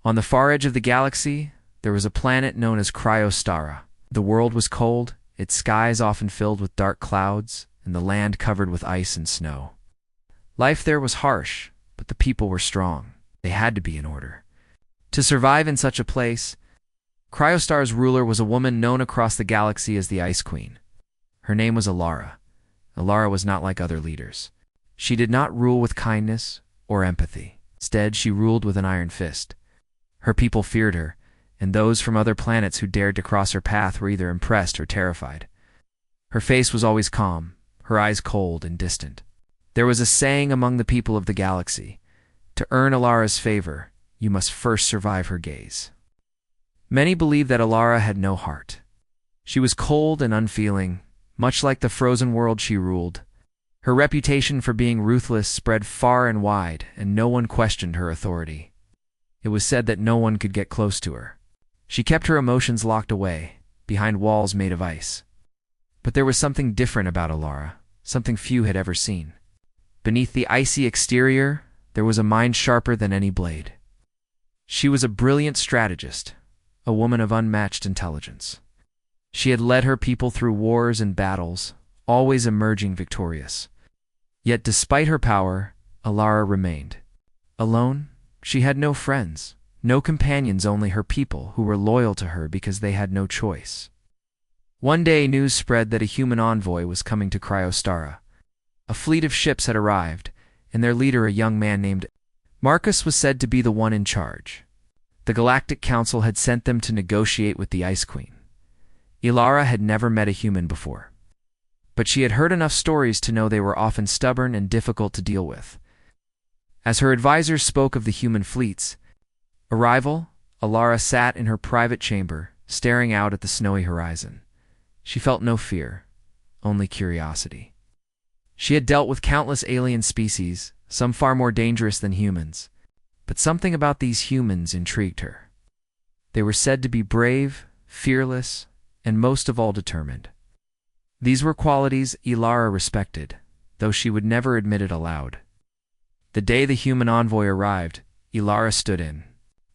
On the far edge of the galaxy, there was a planet known as Cryostara. The world was cold, its skies often filled with dark clouds, and the land covered with ice and snow. Life there was harsh, but the people were strong. They had to be in order. To survive in such a place, Cryostara's ruler was a woman known across the galaxy as the Ice Queen. Her name was Alara. Alara was not like other leaders. She did not rule with kindness or empathy. Instead, she ruled with an iron fist. Her people feared her, and those from other planets who dared to cross her path were either impressed or terrified. Her face was always calm, her eyes cold and distant. There was a saying among the people of the galaxy: to earn Alara's favor, you must first survive her gaze. Many believed that Alara had no heart. She was cold and unfeeling, much like the frozen world she ruled. Her reputation for being ruthless spread far and wide, and no one questioned her authority. It was said that no one could get close to her. She kept her emotions locked away, behind walls made of ice. But there was something different about Alara, something few had ever seen. Beneath the icy exterior, there was a mind sharper than any blade. She was a brilliant strategist, a woman of unmatched intelligence. She had led her people through wars and battles, always emerging victorious. Yet despite her power, Alara remained. Alone, she had no friends, no companions, only her people who were loyal to her because they had no choice. One day news spread that a human envoy was coming to Cryostara. A fleet of ships had arrived, and their leader, a young man named Marcus, was said to be the one in charge. The Galactic Council had sent them to negotiate with the Ice Queen. Alara had never met a human before, but she had heard enough stories to know they were often stubborn and difficult to deal with. As her advisors spoke of the human fleet's arrival, Alara sat in her private chamber, staring out at the snowy horizon. She felt no fear, only curiosity. She had dealt with countless alien species, some far more dangerous than humans, but something about these humans intrigued her. They were said to be brave, fearless, and most of all determined. These were qualities Alara respected, though she would never admit it aloud. The day the human envoy arrived, Alara stood in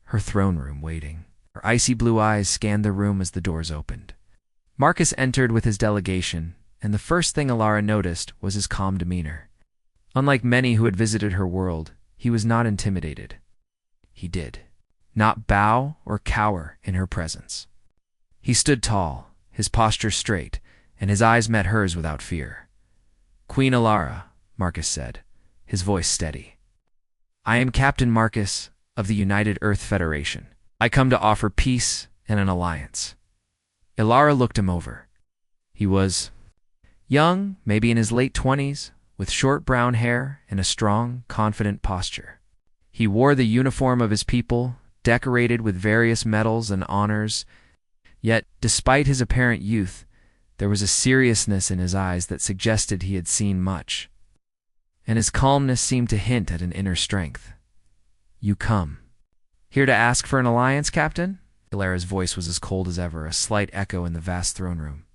her throne room waiting. Her icy blue eyes scanned the room as the doors opened. Marcus entered with his delegation, and the first thing Alara noticed was his calm demeanor. Unlike many who had visited her world, he was not intimidated. He did not bow or cower in her presence. He stood tall, his posture straight, and his eyes met hers without fear. "Queen Alara," Marcus said, his voice steady. "I am Captain Marcus of the United Earth Federation. I come to offer peace and an alliance." Alara looked him over. He was young, maybe in his late 20s, with short brown hair and a strong, confident posture. He wore the uniform of his people, decorated with various medals and honors. Yet, despite his apparent youth, there was a seriousness in his eyes that suggested he had seen much, and his calmness seemed to hint at an inner strength. "You come here to ask for an alliance, Captain?" Alara's voice was as cold as ever, a slight echo in the vast throne room.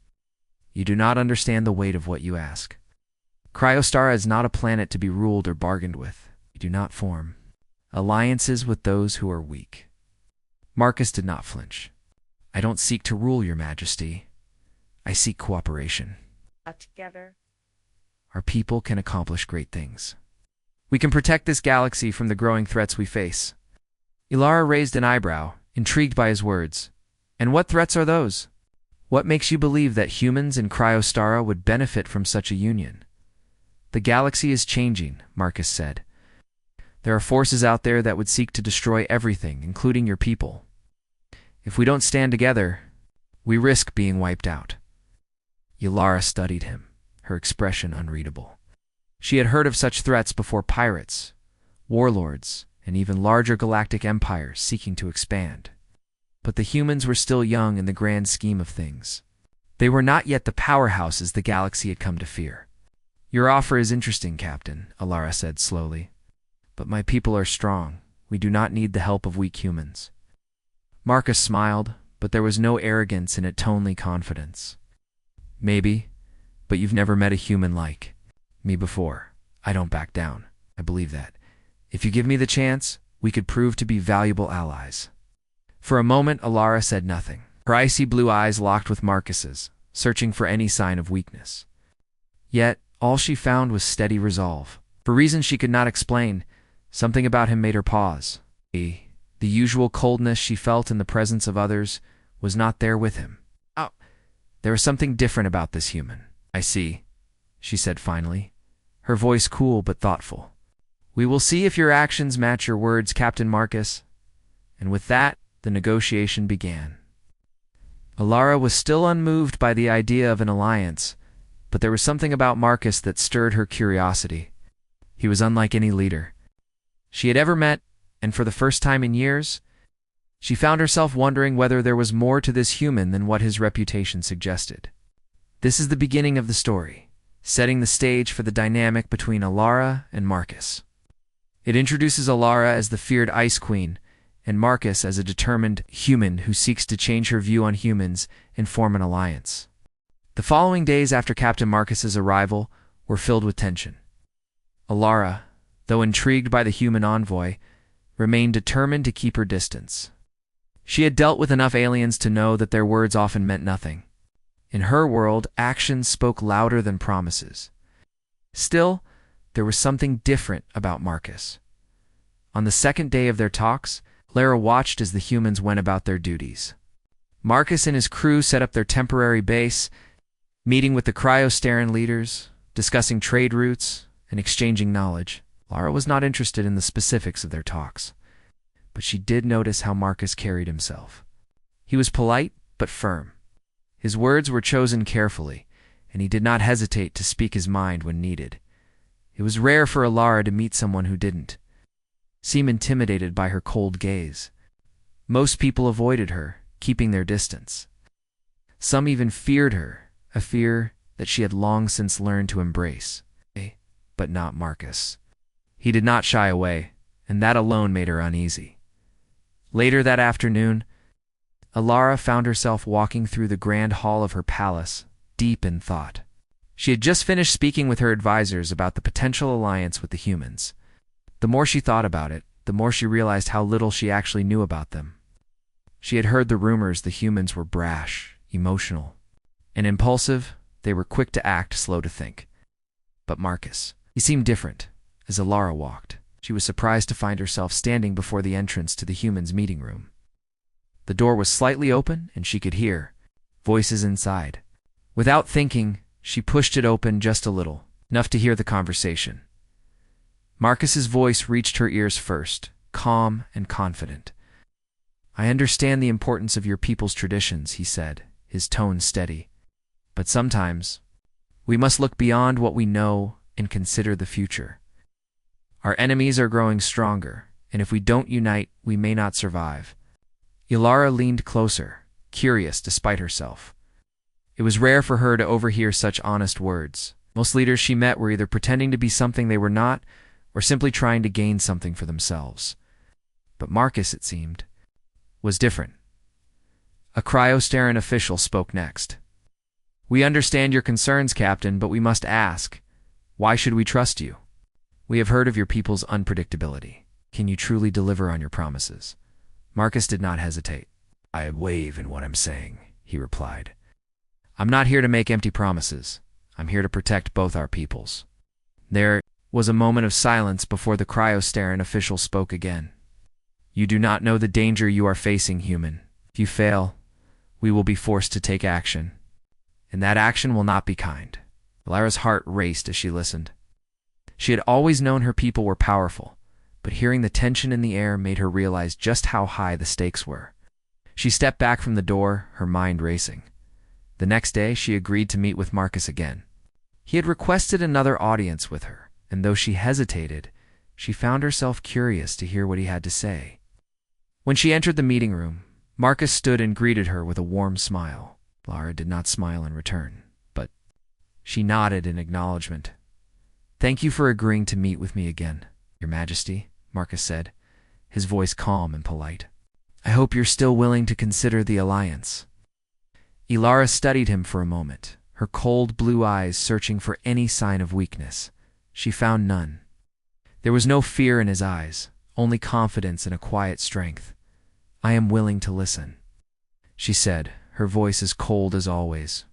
"You do not understand the weight of what you ask. Cryostara is not a planet to be ruled or bargained with. We do not form alliances with those who are weak." Marcus did not flinch. "I don't seek to rule, Your Majesty. I seek cooperation. Together, Our people can accomplish great things. We can protect this galaxy from the growing threats we face." Alara raised an eyebrow, intrigued by his words. "And what threats are those? What makes you believe that humans in Cryostara would benefit from such a union?" "The galaxy is changing," Marcus said. "There are forces out there that would seek to destroy everything, including your people. If we don't stand together, we risk being wiped out." Alara studied him, her expression unreadable. She had heard of such threats before: pirates, warlords, and even larger galactic empires seeking to expand. But the humans were still young in the grand scheme of things. They were not yet the powerhouses the galaxy had come to fear. "Your offer is interesting, Captain," Alara said slowly. "But my people are strong. We do not need the help of weak humans." Marcus smiled, but there was no arrogance in it, only confidence. "Maybe, but you've never met a human like me before. I don't back down. I believe that. If you give me the chance, We could prove to be valuable allies." For a moment, Alara said nothing. Her icy blue eyes locked with Marcus's, searching for any sign of weakness. Yet, all she found was steady resolve. For reasons she could not explain, something about him made her pause. The usual coldness she felt in the presence of others was not there with him. "Oh, there is something different about this human." "I see," she said finally, her voice cool but thoughtful. "We will see if your actions match your words, Captain Marcus." And with that, the negotiation began. Alara was still unmoved by the idea of an alliance, but there was something about Marcus that stirred her curiosity. He was unlike any leader she had ever met, and for the first time in years, she found herself wondering whether there was more to this human than what his reputation suggested. This is the beginning of the story, setting the stage for the dynamic between Alara and Marcus. It introduces Alara as the feared Ice Queen, and Marcus as a determined human who seeks to change her view on humans and form an alliance. The following days after Captain Marcus's arrival were filled with tension. Alara, though intrigued by the human envoy, remained determined to keep her distance. She had dealt with enough aliens to know that their words often meant nothing. In her world, actions spoke louder than promises. Still, there was something different about Marcus. On the second day of their talks, Lara watched as the humans went about their duties. Marcus and his crew set up their temporary base, meeting with the cryostarin leaders, discussing trade routes, and exchanging knowledge. Lara was not interested in the specifics of their talks, but she did notice how Marcus carried himself. He was polite but firm. His words were chosen carefully, and he did not hesitate to speak his mind when needed. It was rare for Alara to meet someone who didn't seem intimidated by her cold gaze. Most people avoided her, keeping their distance. Some even feared her, a fear that she had long since learned to embrace. But not Marcus. He did not shy away, and that alone made her uneasy. Later that afternoon, Alara found herself walking through the grand hall of her palace, deep in thought. She had just finished speaking with her advisors about the potential alliance with the humans. The more she thought about it, the more she realized how little she actually knew about them. She had heard the rumors the humans were brash, emotional, and impulsive. They were quick to act, slow to think. But Marcus, he seemed different. As Alara walked, she was surprised to find herself standing before the entrance to the humans' meeting room. The door was slightly open, and she could hear voices inside. Without thinking, she pushed it open just a little, enough to hear the conversation. Marcus's voice reached her ears first, calm and confident. "I understand the importance of your people's traditions," he said, his tone steady. "But sometimes, we must look beyond what we know and consider the future. Our enemies are growing stronger, and if we don't unite, we may not survive." Alara leaned closer, curious despite herself. It was rare for her to overhear such honest words. Most leaders she met were either pretending to be something they were not, or simply trying to gain something for themselves. But Marcus, it seemed, was different. A cryostarin official spoke next. "We understand your concerns, Captain, but we must ask, why should we trust you? We have heard of your people's unpredictability. Can you truly deliver on your promises?" Marcus did not hesitate. "I wave in what I'm saying," he replied. "I'm not here to make empty promises. I'm here to protect both our peoples." There was a moment of silence before the cryostarin official spoke again. "You do not know the danger you are facing, human. If you fail, we will be forced to take action. And that action will not be kind." Alara's heart raced as she listened. She had always known her people were powerful, but hearing the tension in the air made her realize just how high the stakes were. She stepped back from the door, her mind racing. The next day, she agreed to meet with Marcus again. He had requested another audience with her, and though she hesitated, she found herself curious to hear what he had to say. When she entered the meeting room, Marcus stood and greeted her with a warm smile. Lara did not smile in return, but she nodded in acknowledgement. "Thank you for agreeing to meet with me again, Your Majesty," Marcus said, his voice calm and polite. "I hope you're still willing to consider the alliance." Alara studied him for a moment, her cold blue eyes searching for any sign of weakness. She found none. There was no fear in his eyes, only confidence and a quiet strength. "I am willing to listen," she said, her voice as cold as always.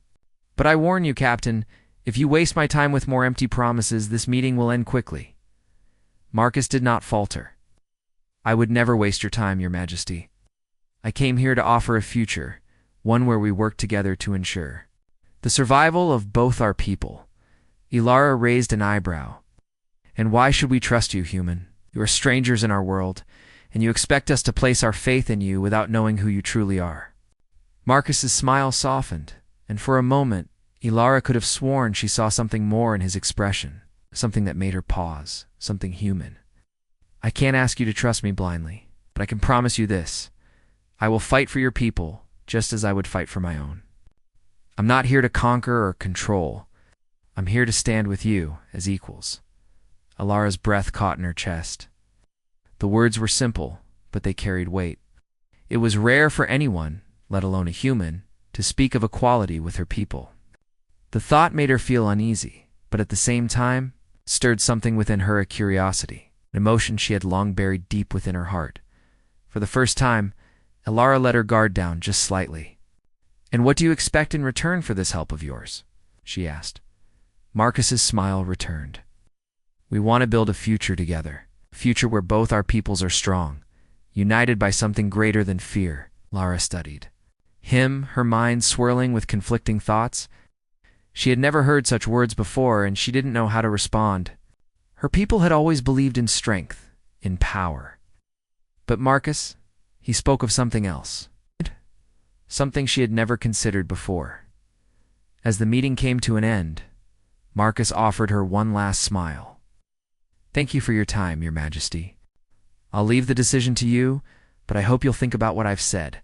"But I warn you, Captain, if you waste my time with more empty promises, this meeting will end quickly." Marcus did not falter. "I would never waste your time, Your Majesty. I came here to offer a future, one where we work together to ensure the survival of both our people." Ilara raised an eyebrow. "And why should we trust you, human? You are strangers in our world, and you expect us to place our faith in you without knowing who you truly are." Marcus's smile softened, and for a moment, Ilara could have sworn she saw something more in his expression, something that made her pause, something human. "I can't ask you to trust me blindly, but I can promise you this. I will fight for your people, just as I would fight for my own. I'm not here to conquer or control. I'm here to stand with you as equals." Ilara's breath caught in her chest. The words were simple, but they carried weight. It was rare for anyone, let alone a human, to speak of equality with her people. The thought made her feel uneasy, but at the same time, stirred something within her, a curiosity, an emotion she had long buried deep within her heart. For the first time, Ilara let her guard down just slightly. "And what do you expect in return for this help of yours?" she asked. Marcus's smile returned. "We want to build a future together, a future where both our peoples are strong, united by something greater than fear." Lara studied him, her mind swirling with conflicting thoughts. She had never heard such words before, and she didn't know how to respond. Her people had always believed in strength, in power. But Marcus, he spoke of something else, something she had never considered before. As the meeting came to an end, Marcus offered her one last smile. "Thank you for your time, Your Majesty. I'll leave the decision to you, but I hope you'll think about what I've said."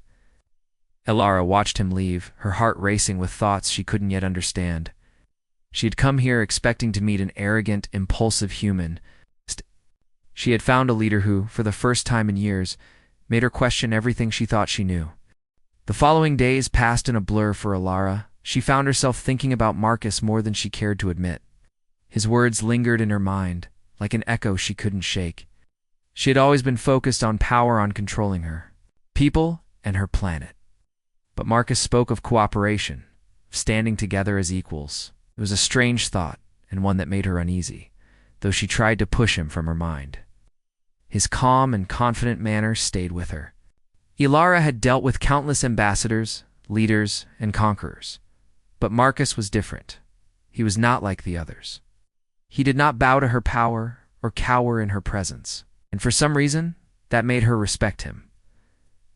Ilara watched him leave, her heart racing with thoughts she couldn't yet understand. She had come here expecting to meet an arrogant, impulsive human. She had found a leader who, for the first time in years, made her question everything she thought she knew. The following days passed in a blur for Ilara. She found herself thinking about Marcus more than she cared to admit. His words lingered in her mind, like an echo she couldn't shake. She had always been focused on power, on controlling her people and her planet. But Marcus spoke of cooperation, of standing together as equals. It was a strange thought, and one that made her uneasy, though she tried to push him from her mind. His calm and confident manner stayed with her. Ilara had dealt with countless ambassadors, leaders, and conquerors. But Marcus was different. He was not like the others. He did not bow to her power or cower in her presence, and for some reason, that made her respect him.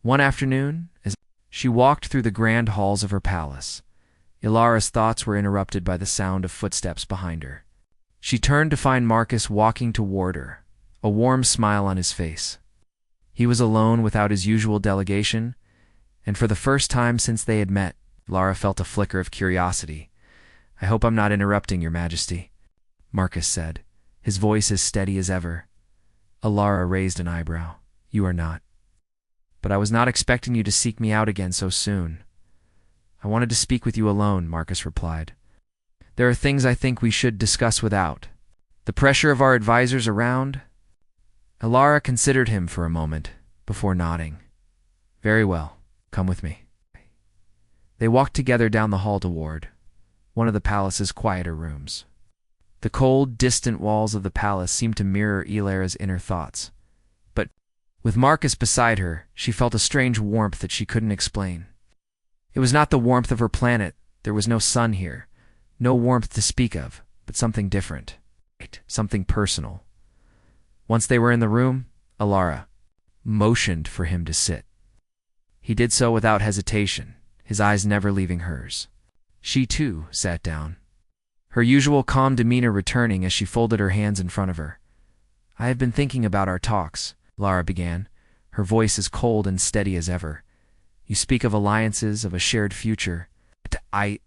One afternoon, as she walked through the grand halls of her palace, Ilara's thoughts were interrupted by the sound of footsteps behind her. She turned to find Marcus walking toward her, a warm smile on his face. He was alone without his usual delegation, and for the first time since they had met, Lara felt a flicker of curiosity. "I hope I'm not interrupting, Your Majesty," Marcus said, his voice as steady as ever. Ilara raised an eyebrow. "You are not. But I was not expecting you to seek me out again so soon." "I wanted to speak with you alone," Marcus replied. "There are things I think we should discuss without the pressure of our advisors around." Ilara considered him for a moment, before nodding. "Very well, come with me." They walked together down the hall toward one of the palace's quieter rooms. The cold, distant walls of the palace seemed to mirror Ilara's inner thoughts. But with Marcus beside her, she felt a strange warmth that she couldn't explain. It was not the warmth of her planet. There was no sun here, no warmth to speak of, but something different, something personal. Once they were in the room, Ilara motioned for him to sit. He did so without hesitation, his eyes never leaving hers. She, too, sat down, her usual calm demeanor returning as she folded her hands in front of her. "I have been thinking about our talks," Lara began, her voice as cold and steady as ever. "You speak of alliances, of a shared future. I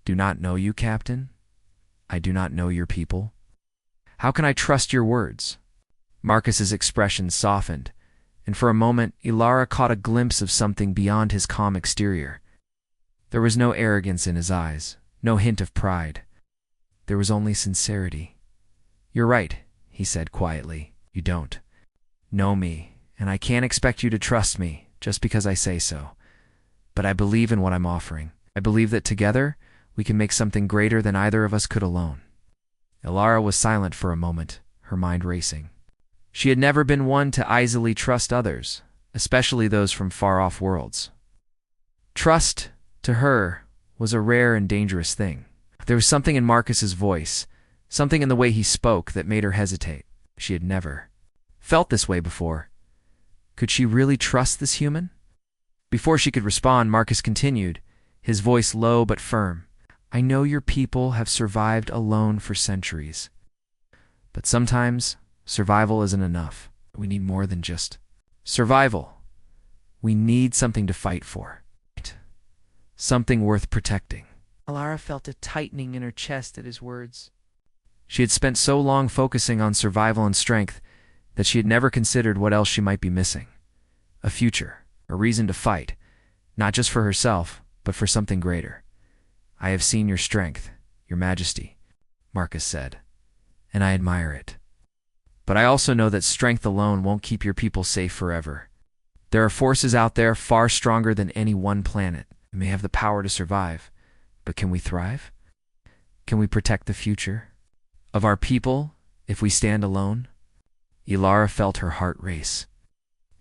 do not know you, Captain. I do not know your people. How can I trust your words?" Marcus's expression softened, and for a moment Ilara caught a glimpse of something beyond his calm exterior. There was no arrogance in his eyes, no hint of pride. There was only sincerity. "You're right," he said quietly. "You don't. know me, and I can't expect you to trust me just because I say so. But I believe in what I'm offering. I believe that together we can make something greater than either of us could alone." Ilara was silent for a moment, her mind racing. She had never been one to easily trust others, especially those from far-off worlds. Trust, to her, was a rare and dangerous thing. There was something in Marcus's voice, something in the way he spoke that made her hesitate. She had never felt this way before. Could she really trust this human? Before she could respond, Marcus continued, his voice low but firm. "I know your people have survived alone for centuries. But sometimes survival isn't enough. We need more than just survival. We need something to fight for. Something worth protecting." Ilara felt a tightening in her chest at his words. She had spent so long focusing on survival and strength that she had never considered what else she might be missing. A future, a reason to fight, not just for herself, but for something greater. "I have seen your strength, your majesty," Marcus said, "and I admire it. But I also know that strength alone won't keep your people safe forever. There are forces out there far stronger than any one planet. We may have the power to survive, but can we thrive? Can we protect the future of our people if we stand alone?" Ilara felt her heart race.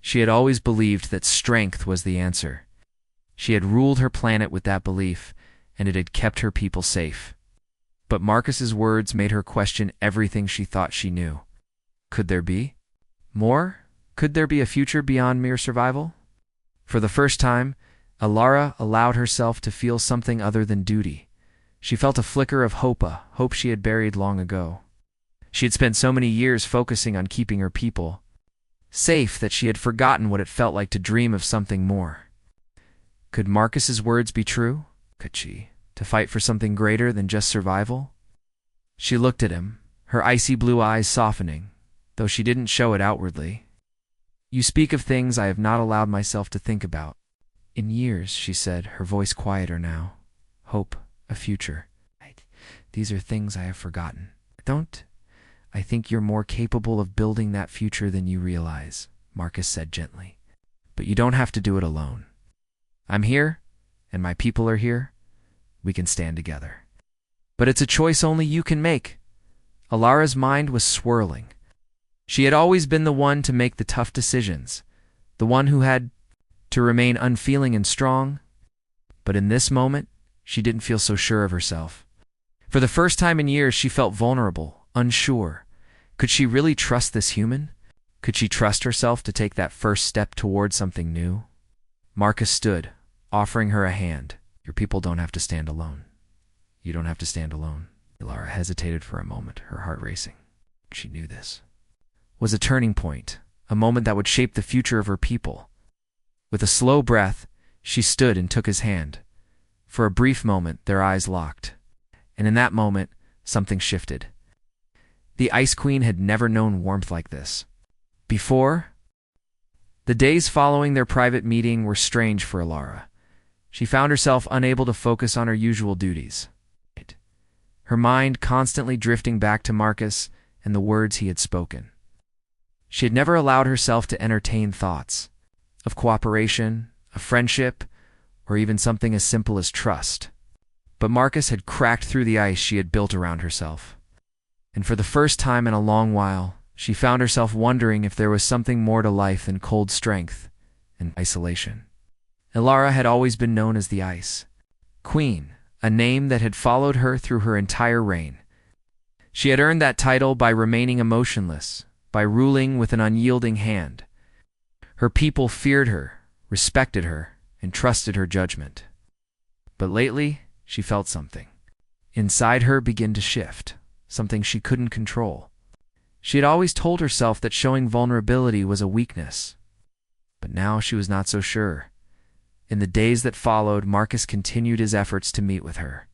She had always believed that strength was the answer. She had ruled her planet with that belief, and it had kept her people safe. But Marcus's words made her question everything she thought she knew. Could there be more? Could there be a future beyond mere survival? For the first time, Ilara allowed herself to feel something other than duty. She felt a flicker of hope, a hope she had buried long ago. She had spent so many years focusing on keeping her people safe that she had forgotten what it felt like to dream of something more. Could Marcus's words be true? Could she, to fight for something greater than just survival? She looked at him, her icy blue eyes softening, though she didn't show it outwardly. "You speak of things I have not allowed myself to think about in years," she said, her voice quieter now. "Hope, a future. These are things I have forgotten. I think you're more capable of building that future than you realize," Marcus said gently. "But you don't have to do it alone. I'm here, and my people are here. We can stand together. But it's a choice only you can make." Ilara's mind was swirling. She had always been the one to make the tough decisions, the one who had to remain unfeeling and strong. But in this moment, she didn't feel so sure of herself. For the first time in years, she felt vulnerable, unsure. Could she really trust this human? Could she trust herself to take that first step toward something new? Marcus stood, offering her a hand. "Your people don't have to stand alone. You don't have to stand alone." Ilara hesitated for a moment, her heart racing. She knew this was a turning point, a moment that would shape the future of her people. With a slow breath, she stood and took his hand. For a brief moment, their eyes locked. And in that moment, something shifted. The Ice Queen had never known warmth like this before. The days following their private meeting were strange for Ilara. She found herself unable to focus on her usual duties, her mind constantly drifting back to Marcus and the words he had spoken. She had never allowed herself to entertain thoughts of cooperation, of friendship, or even something as simple as trust. But Marcus had cracked through the ice she had built around herself. And for the first time in a long while, she found herself wondering if there was something more to life than cold strength and isolation. Ilara had always been known as the Ice Queen, a name that had followed her through her entire reign. She had earned that title by remaining emotionless, by ruling with an unyielding hand. Her people feared her, respected her, and trusted her judgment. But lately, she felt something inside her begin to shift, something she couldn't control. She had always told herself that showing vulnerability was a weakness. But now she was not so sure. In the days that followed, Marcus continued his efforts to meet with her.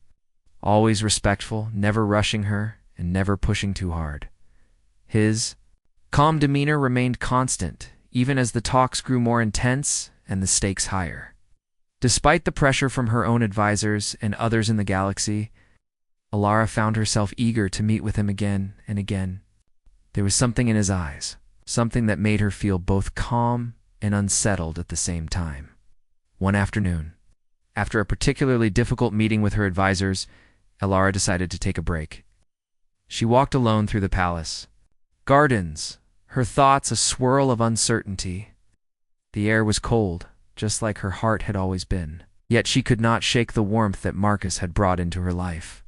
Always respectful, never rushing her, and never pushing too hard. His calm demeanor remained constant, even as the talks grew more intense and the stakes higher. Despite the pressure from her own advisors and others in the galaxy, Ilara found herself eager to meet with him again and again. There was something in his eyes, something that made her feel both calm and unsettled at the same time. One afternoon, after a particularly difficult meeting with her advisors, Elara decided to take a break. She walked alone through the palace. Gardens, her thoughts a swirl of uncertainty. The air was cold, just like her heart had always been, yet she could not shake the warmth that Marcus had brought into her life.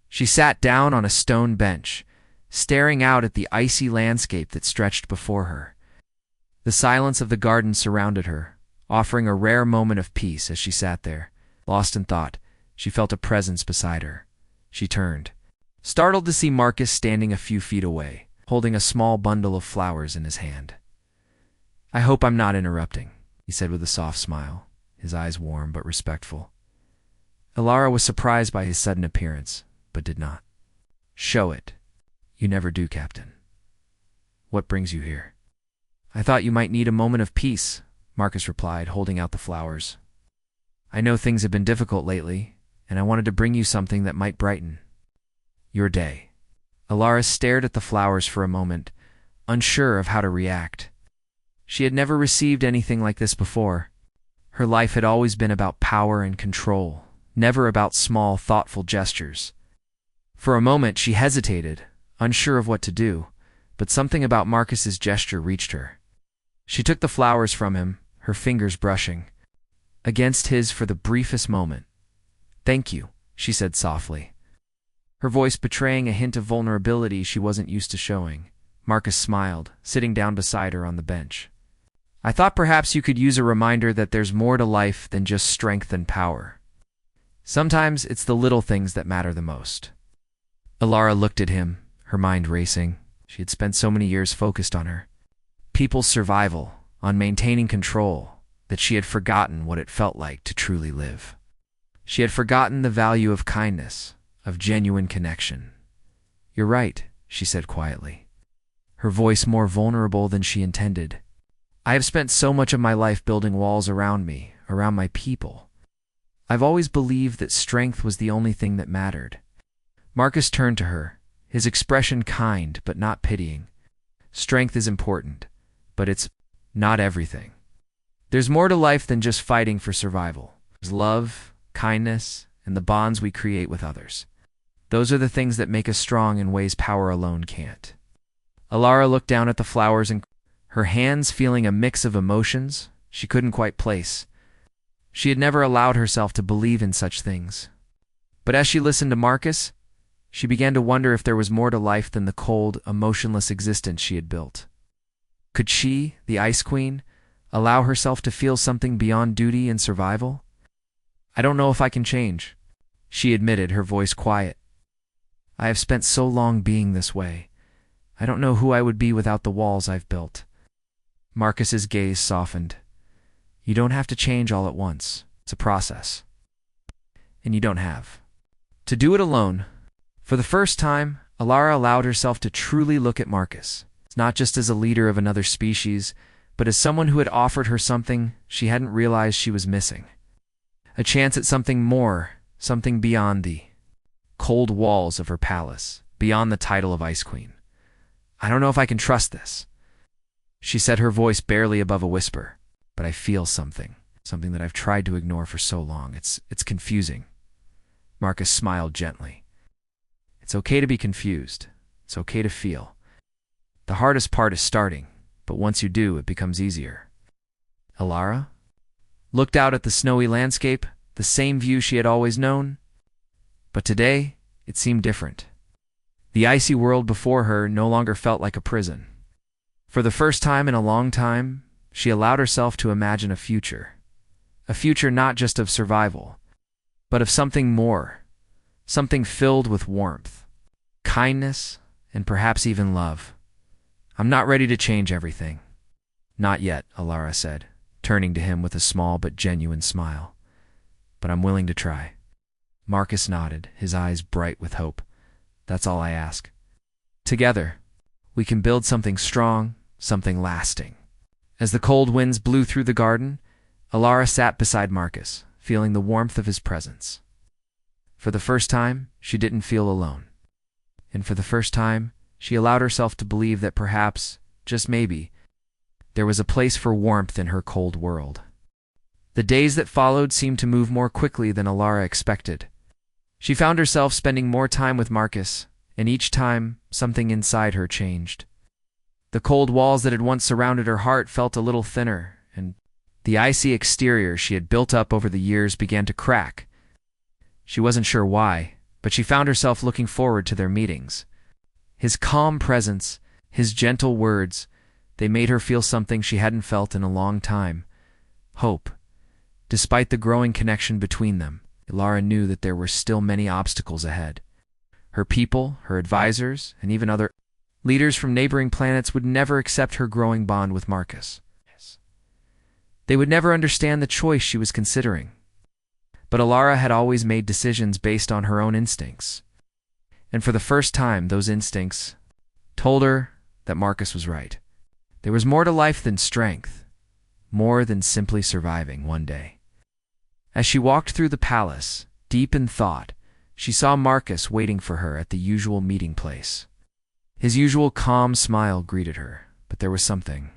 She sat down on a stone bench, staring out at the icy landscape that stretched before her. The silence of the garden surrounded her, offering a rare moment of peace as she sat there. Lost in thought, she felt a presence beside her. She turned, startled to see Marcus standing a few feet away, holding a small bundle of flowers in his hand. "I hope I'm not interrupting," he said with a soft smile, his eyes warm but respectful. Elara was surprised by his sudden appearance, but did not show it. "You never do, Captain. What brings you here?" "I thought you might need a moment of peace," Marcus replied, holding out the flowers. "I know things have been difficult lately, and I wanted to bring you something that might brighten your day." Elara stared at the flowers for a moment, unsure of how to react. She had never received anything like this before. Her life had always been about power and control, never about small, thoughtful gestures. For a moment she hesitated, unsure of what to do, but something about Marcus's gesture reached her. She took the flowers from him, her fingers brushing against his for the briefest moment. "Thank you," she said softly, her voice betraying a hint of vulnerability she wasn't used to showing. Marcus smiled, sitting down beside her on the bench. "I thought perhaps you could use a reminder that there's more to life than just strength and power. Sometimes it's the little things that matter the most." Elara looked at him, her mind racing. She had spent so many years focused on people's survival, on maintaining control, that she had forgotten what it felt like to truly live. She had forgotten the value of kindness, of genuine connection. "You're right," she said quietly, her voice more vulnerable than she intended. "I have spent so much of my life building walls around me, around my people. I've always believed that strength was the only thing that mattered." Marcus turned to her, his expression kind but not pitying. "Strength is important, but it's not everything. There's more to life than just fighting for survival. There's love, kindness, and the bonds we create with others. Those are the things that make us strong in ways power alone can't." Elara looked down at the flowers, and her hands feeling a mix of emotions she couldn't quite place. She had never allowed herself to believe in such things. But as she listened to Marcus, she began to wonder if there was more to life than the cold, emotionless existence she had built. Could she, the Ice Queen, allow herself to feel something beyond duty and survival? "I don't know if I can change," she admitted, her voice quiet. "I have spent so long being this way. I don't know who I would be without the walls I've built." Marcus's gaze softened. "You don't have to change all at once. It's a process. And you don't have to do it alone." For the first time, Elara allowed herself to truly look at Marcus, not just as a leader of another species, but as someone who had offered her something she hadn't realized she was missing. A chance at something more, something beyond the cold walls of her palace, beyond the title of Ice Queen. "I don't know if I can trust this," she said, her voice barely above a whisper. "But I feel something that I've tried to ignore for so long. It's confusing." Marcus smiled gently. "It's okay to be confused. It's okay to feel. The hardest part is starting, but once you do, it becomes easier." Elara looked out at the snowy landscape, the same view she had always known. But today, it seemed different. The icy world before her no longer felt like a prison. For the first time in a long time, she allowed herself to imagine a future not just of survival, but of something more, something filled with warmth, kindness, and perhaps even love. "I'm not ready to change everything." "Not yet," Elara said, turning to him with a small but genuine smile. "But I'm willing to try." Marcus nodded, his eyes bright with hope. "That's all I ask. Together, we can build something strong, something lasting." As the cold winds blew through the garden, Elara sat beside Marcus, feeling the warmth of his presence. For the first time, she didn't feel alone. And for the first time, she allowed herself to believe that perhaps, just maybe, there was a place for warmth in her cold world. The days that followed seemed to move more quickly than Alara expected. She found herself spending more time with Marcus, and each time, something inside her changed. The cold walls that had once surrounded her heart felt a little thinner, and the icy exterior she had built up over the years began to crack. She wasn't sure why, but she found herself looking forward to their meetings. His calm presence, his gentle words, they made her feel something she hadn't felt in a long time: hope. Despite the growing connection between them, Alara knew that there were still many obstacles ahead. Her people, her advisors, and even other leaders from neighboring planets would never accept her growing bond with Marcus. They would never understand the choice she was considering. But Alara had always made decisions based on her own instincts. And for the first time, those instincts told her that Marcus was right. There was more to life than strength, more than simply surviving one day. As she walked through the palace, deep in thought, she saw Marcus waiting for her at the usual meeting place. His usual calm smile greeted her, but there was something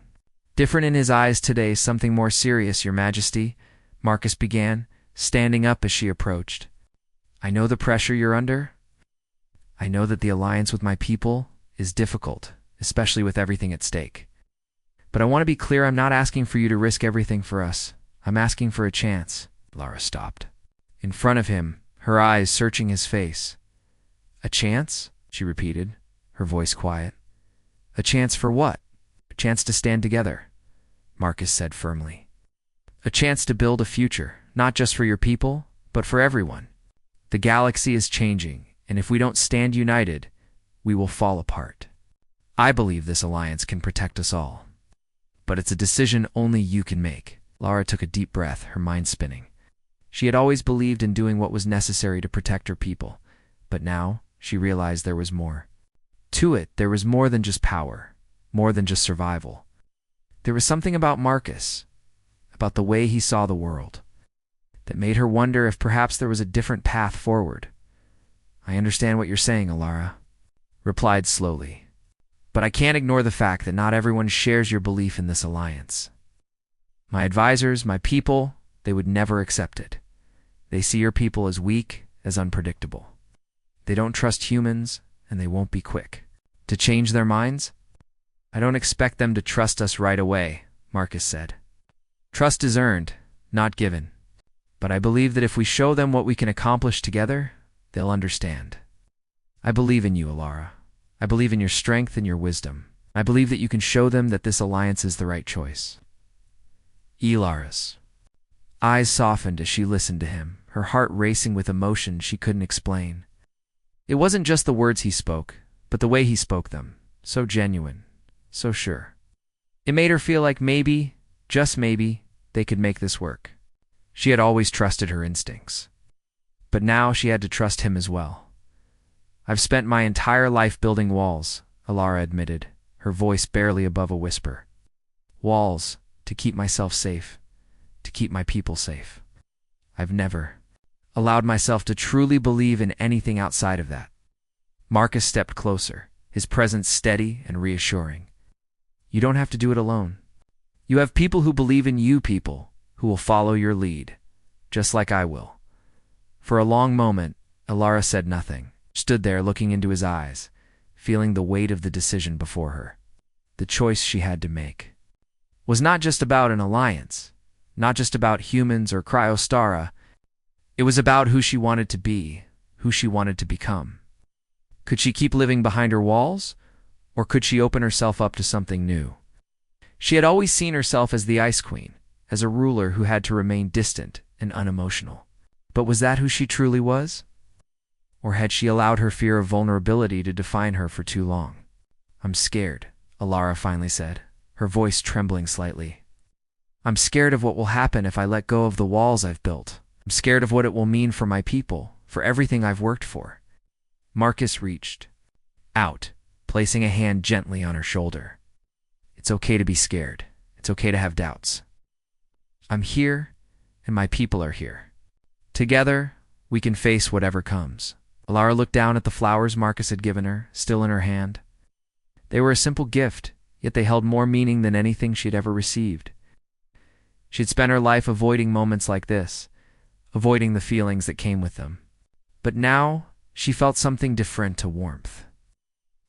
different in his eyes today, something more serious, Your Majesty, Marcus began, standing up as she approached. I know the pressure you're under. I know that the alliance with my people is difficult, especially with everything at stake. But I want to be clear, I'm not asking for you to risk everything for us. I'm asking for a chance. Alara stopped. In front of him, her eyes searching his face. A chance? She repeated, her voice quiet. A chance for what? A chance to stand together, Marcus said firmly. A chance to build a future, not just for your people, but for everyone. The galaxy is changing, and if we don't stand united, we will fall apart. I believe this alliance can protect us all. But it's a decision only you can make. Alara took a deep breath, her mind spinning. She had always believed in doing what was necessary to protect her people, but now she realized there was more. To it, there was more than just power, more than just survival. There was something about Marcus, about the way he saw the world, that made her wonder if perhaps there was a different path forward. I understand what you're saying, Alara, replied slowly. But I can't ignore the fact that not everyone shares your belief in this alliance. My advisors, my people, they would never accept it. They see your people as weak, as unpredictable. They don't trust humans, and they won't be quick to change their minds. I don't expect them to trust us right away, Marcus said. Trust is earned, not given. But I believe that if we show them what we can accomplish together, they'll understand. I believe in you, Alara. I believe in your strength and your wisdom. I believe that you can show them that this alliance is the right choice. Alara's eyes softened as she listened to him, her heart racing with emotion she couldn't explain. It wasn't just the words he spoke, but the way he spoke them, so genuine, so sure. It made her feel like maybe, just maybe, they could make this work. She had always trusted her instincts. But now she had to trust him as well. I've spent my entire life building walls, Alara admitted, her voice barely above a whisper. Walls, to keep myself safe, to keep my people safe. I've never allowed myself to truly believe in anything outside of that. Marcus stepped closer, his presence steady and reassuring. You don't have to do it alone. You have people who believe in you, people who will follow your lead, just like I will. For a long moment, Alara said nothing, stood there looking into his eyes, feeling the weight of the decision before her. The choice she had to make was not just about an alliance, not just about humans or Cryostara. It was about who she wanted to be, who she wanted to become. Could she keep living behind her walls, or could she open herself up to something new? She had always seen herself as the Ice Queen, as a ruler who had to remain distant and unemotional. But was that who she truly was? Or had she allowed her fear of vulnerability to define her for too long? I'm scared, Alara finally said, her voice trembling slightly. I'm scared of what will happen if I let go of the walls I've built. I'm scared of what it will mean for my people, for everything I've worked for. Marcus reached out, placing a hand gently on her shoulder. It's okay to be scared. It's okay to have doubts. I'm here, and my people are here. Together, we can face whatever comes. Alara looked down at the flowers Marcus had given her, still in her hand. They were a simple gift, yet they held more meaning than anything she had ever received. She had spent her life avoiding moments like this, avoiding the feelings that came with them. But now she felt something different, a warmth,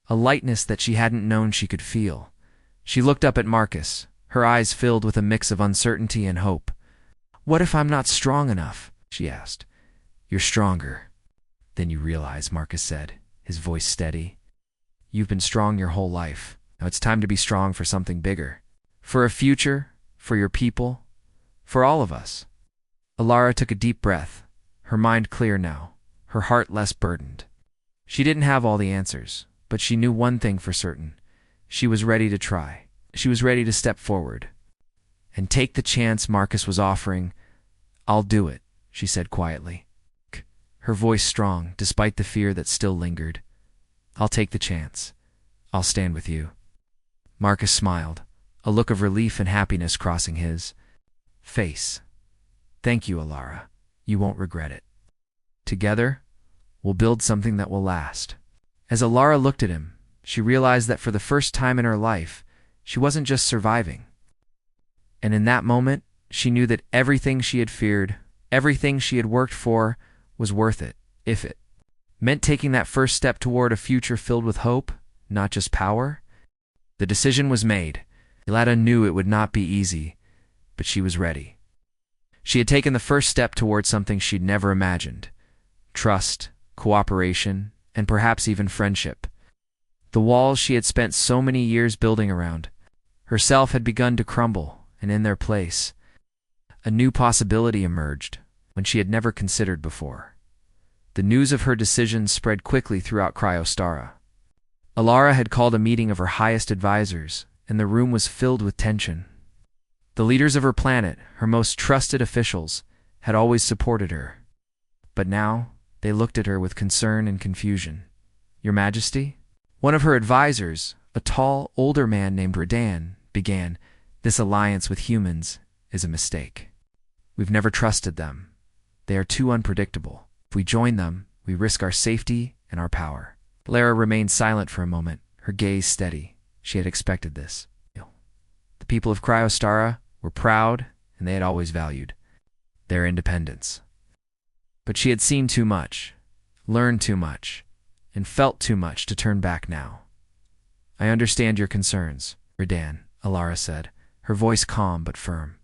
a lightness that she hadn't known she could feel. She looked up at Marcus, her eyes filled with a mix of uncertainty and hope. "What if I'm not strong enough?" she asked. "You're stronger than you realize," Marcus said, his voice steady. "You've been strong your whole life. Now it's time to be strong for something bigger. For a future, for your people, for all of us." Alara took a deep breath, her mind clear now, her heart less burdened. She didn't have all the answers, but she knew one thing for certain. She was ready to try. She was ready to step forward and take the chance Marcus was offering. "I'll do it," she said quietly, her voice strong despite the fear that still lingered. "I'll take the chance. I'll stand with you." Marcus smiled, a look of relief and happiness crossing his face. "Thank you, Alara. You won't regret it. Together, we'll build something that will last." As Alara looked at him, she realized that for the first time in her life, she wasn't just surviving. And in that moment, she knew that everything she had feared, everything she had worked for, was worth it, if it meant taking that first step toward a future filled with hope, not just power. The decision was made. Alara knew it would not be easy, but she was ready. She had taken the first step toward something she'd never imagined: trust, cooperation, and perhaps even friendship. The walls she had spent so many years building around herself had begun to crumble, and in their place, a new possibility emerged, one she had never considered before. The news of her decision spread quickly throughout Cryostara. Alara had called a meeting of her highest advisors, and the room was filled with tension. The leaders of her planet, her most trusted officials, had always supported her. But now, they looked at her with concern and confusion. "Your Majesty?" One of her advisors, a tall, older man named Redan, began, "This alliance with humans is a mistake. We've never trusted them. They are too unpredictable. If we join them, we risk our safety and our power." Lara remained silent for a moment, her gaze steady. She had expected this. The people of Cryostara were proud, and they had always valued their independence. But she had seen too much, learned too much, and felt too much to turn back now. "I understand your concerns, Redan," Alara said, her voice calm but firm.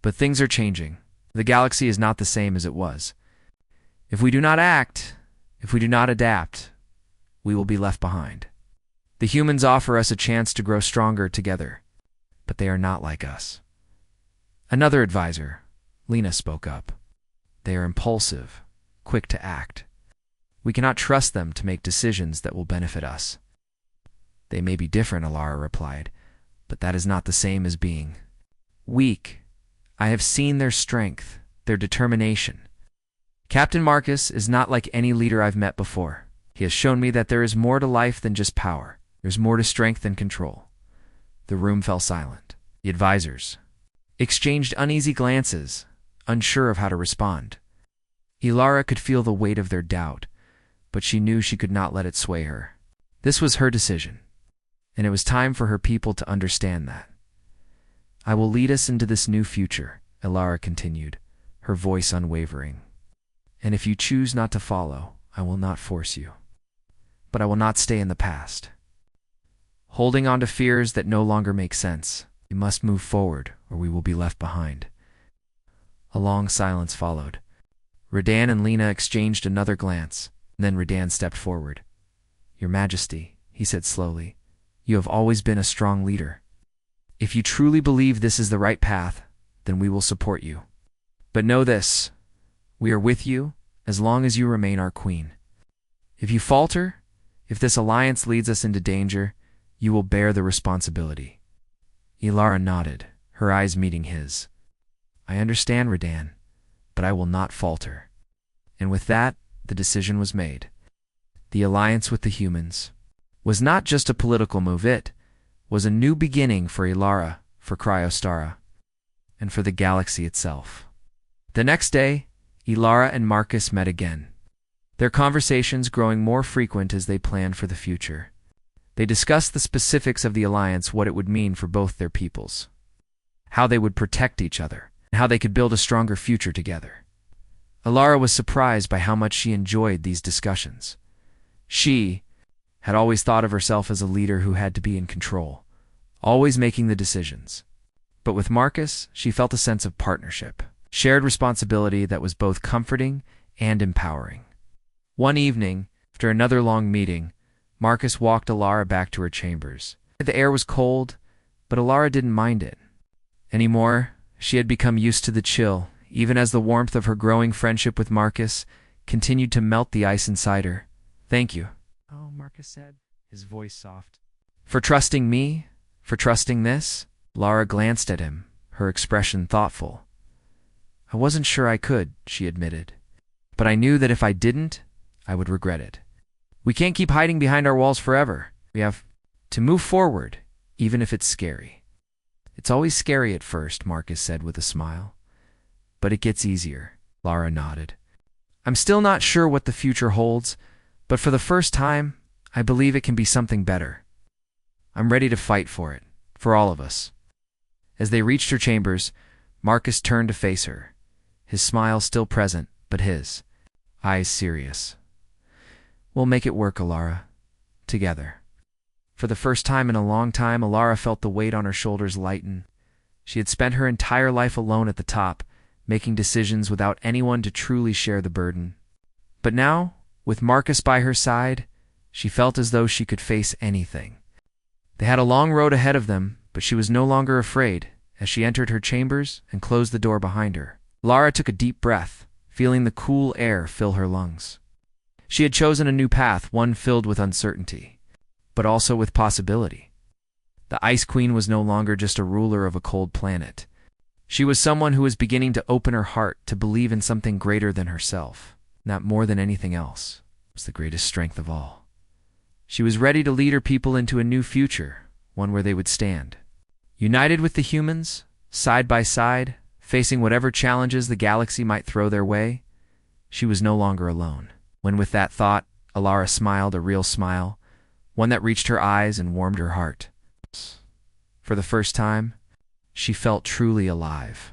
"But things are changing. The galaxy is not the same as it was. If we do not act, if we do not adapt, we will be left behind. The humans offer us a chance to grow stronger together, but they are not like us." Another advisor, Lena, spoke up. "They are impulsive, quick to act. We cannot trust them to make decisions that will benefit us." "They may be different," Alara replied, "but that is not the same as being weak. I have seen their strength, their determination. Captain Marcus is not like any leader I've met before. He has shown me that there is more to life than just power. There's more to strength than control." The room fell silent. The advisors exchanged uneasy glances, unsure of how to respond. Alara could feel the weight of their doubt, but she knew she could not let it sway her. This was her decision, and it was time for her people to understand that. "I will lead us into this new future," Alara continued, her voice unwavering. "And if you choose not to follow, I will not force you. But I will not stay in the past, holding on to fears that no longer make sense. We must move forward, or we will be left behind." A long silence followed. Redan and Lena exchanged another glance, and then Redan stepped forward. "Your Majesty," he said slowly, "you have always been a strong leader. If you truly believe this is the right path, then we will support you. But know this, we are with you as long as you remain our queen. If you falter, if this alliance leads us into danger, you will bear the responsibility." Alara nodded, her eyes meeting his. "I understand, Redan, but I will not falter." And with that, the decision was made. The alliance with the humans was not just a political move, it was a new beginning for Alara, for Cryostara, and for the galaxy itself. The next day, Alara and Marcus met again, their conversations growing more frequent as they planned for the future. They discussed the specifics of the alliance, what it would mean for both their peoples, how they would protect each other, and how they could build a stronger future together. Alara was surprised by how much she enjoyed these discussions. She had always thought of herself as a leader who had to be in control, always making the decisions. But with Marcus, she felt a sense of partnership, shared responsibility that was both comforting and empowering. One evening, after another long meeting, Marcus walked Alara back to her chambers. The air was cold, but Alara didn't mind it anymore. She had become used to the chill, even as the warmth of her growing friendship with Marcus continued to melt the ice inside her. "Thank you," "Oh," Marcus said, his voice soft. "For trusting me? For trusting this?" Lara glanced at him, her expression thoughtful. "I wasn't sure I could," she admitted. "But I knew that if I didn't, I would regret it. We can't keep hiding behind our walls forever. We have to move forward, even if it's scary." "It's always scary at first," Marcus said with a smile. "But it gets easier," Lara nodded. "I'm still not sure what the future holds, but for the first time, I believe it can be something better. I'm ready to fight for it, for all of us." As they reached her chambers, Marcus turned to face her, his smile still present, but his eyes serious. "We'll make it work, Alara. Together." For the first time in a long time, Alara felt the weight on her shoulders lighten. She had spent her entire life alone at the top, making decisions without anyone to truly share the burden. But now, with Marcus by her side, she felt as though she could face anything. They had a long road ahead of them, but she was no longer afraid as she entered her chambers and closed the door behind her. Lara took a deep breath, feeling the cool air fill her lungs. She had chosen a new path, one filled with uncertainty, but also with possibility. The Ice Queen was no longer just a ruler of a cold planet. She was someone who was beginning to open her heart to believe in something greater than herself. That more than anything else was the greatest strength of all. She was ready to lead her people into a new future, one where they would stand united with the humans, side by side, facing whatever challenges the galaxy might throw their way. She was no longer alone. When with that thought, Alara smiled a real smile, one that reached her eyes and warmed her heart. For the first time, she felt truly alive.